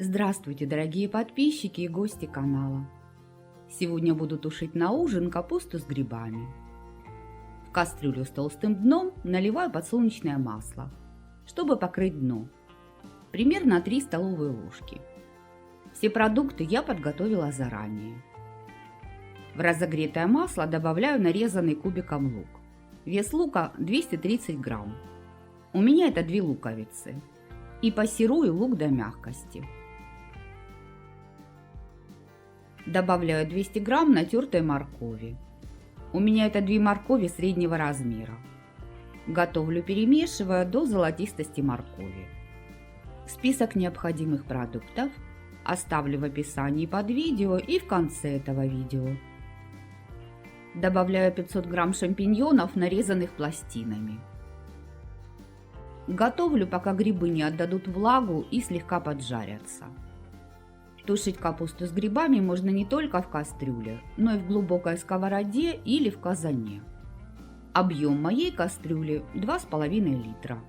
Здравствуйте, дорогие подписчики и гости канала. Сегодня буду тушить на ужин капусту с грибами. В кастрюлю с толстым дном наливаю подсолнечное масло, чтобы покрыть дно. Примерно 3 столовые ложки. Все продукты я подготовила заранее. В разогретое масло добавляю нарезанный кубиком лук. Вес лука 230 грамм. У меня это 2 луковицы. И пассерую лук до мягкости. Добавляю 200 грамм натертой моркови. У меня это 2 моркови среднего размера. Готовлю, перемешивая до золотистости моркови. Список необходимых продуктов оставлю в описании под видео и в конце этого видео. Добавляю 500 грамм шампиньонов, нарезанных пластинами. Готовлю, пока грибы не отдадут влагу и слегка поджарятся. Тушить капусту с грибами можно не только в кастрюле, но и в глубокой сковороде или в казане. Объем моей кастрюли 2,5 литра.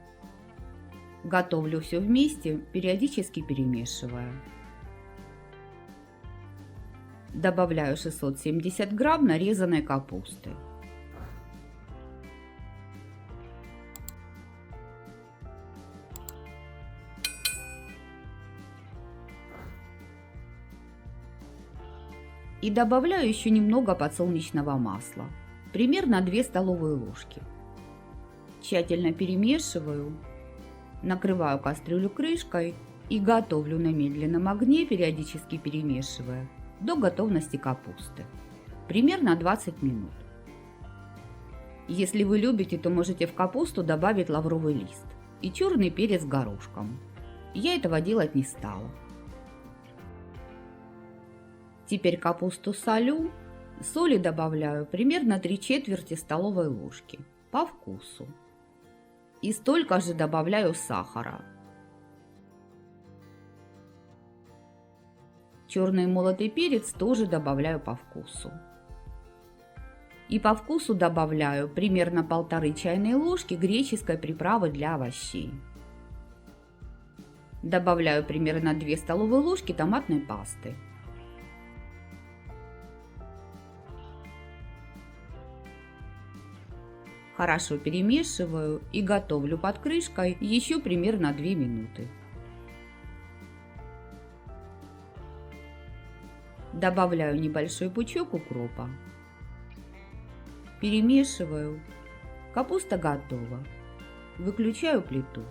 Готовлю все вместе, периодически перемешивая. Добавляю 670 грамм нарезанной капусты. И добавляю еще немного подсолнечного масла, примерно 2 столовые ложки. Тщательно перемешиваю, накрываю кастрюлю крышкой и готовлю на медленном огне, периодически перемешивая, до готовности капусты. Примерно 20 минут. Если вы любите, то можете в капусту добавить лавровый лист и черный перец горошком. Я этого делать не стала. Теперь капусту солю, соли добавляю примерно 3/4 столовой ложки по вкусу. И столько же добавляю сахара. Черный молотый перец тоже добавляю по вкусу. И по вкусу добавляю примерно 1,5 чайной ложки греческой приправы для овощей. Добавляю примерно 2 столовые ложки томатной пасты. Хорошо перемешиваю и готовлю под крышкой еще примерно 2 минуты. Добавляю небольшой пучок укропа. Перемешиваю. Капуста готова. Выключаю плиту.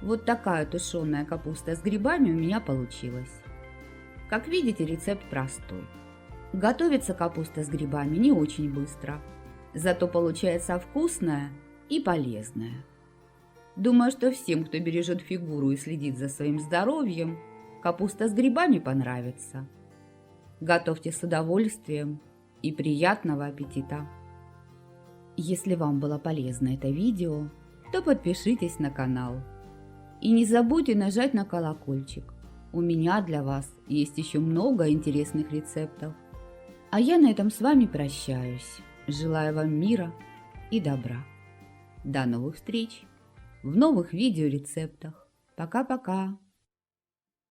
Вот такая тушеная капуста с грибами у меня получилась. Как видите, рецепт простой. Готовится капуста с грибами не очень быстро, зато получается вкусная и полезная. Думаю, что всем, кто бережет фигуру и следит за своим здоровьем, капуста с грибами понравится. Готовьте с удовольствием и приятного аппетита! Если вам было полезно это видео, то подпишитесь на канал. И не забудьте нажать на колокольчик. У меня для вас есть еще много интересных рецептов. А я на этом с вами прощаюсь. Желаю вам мира и добра. До новых встреч в новых видеорецептах. Пока-пока.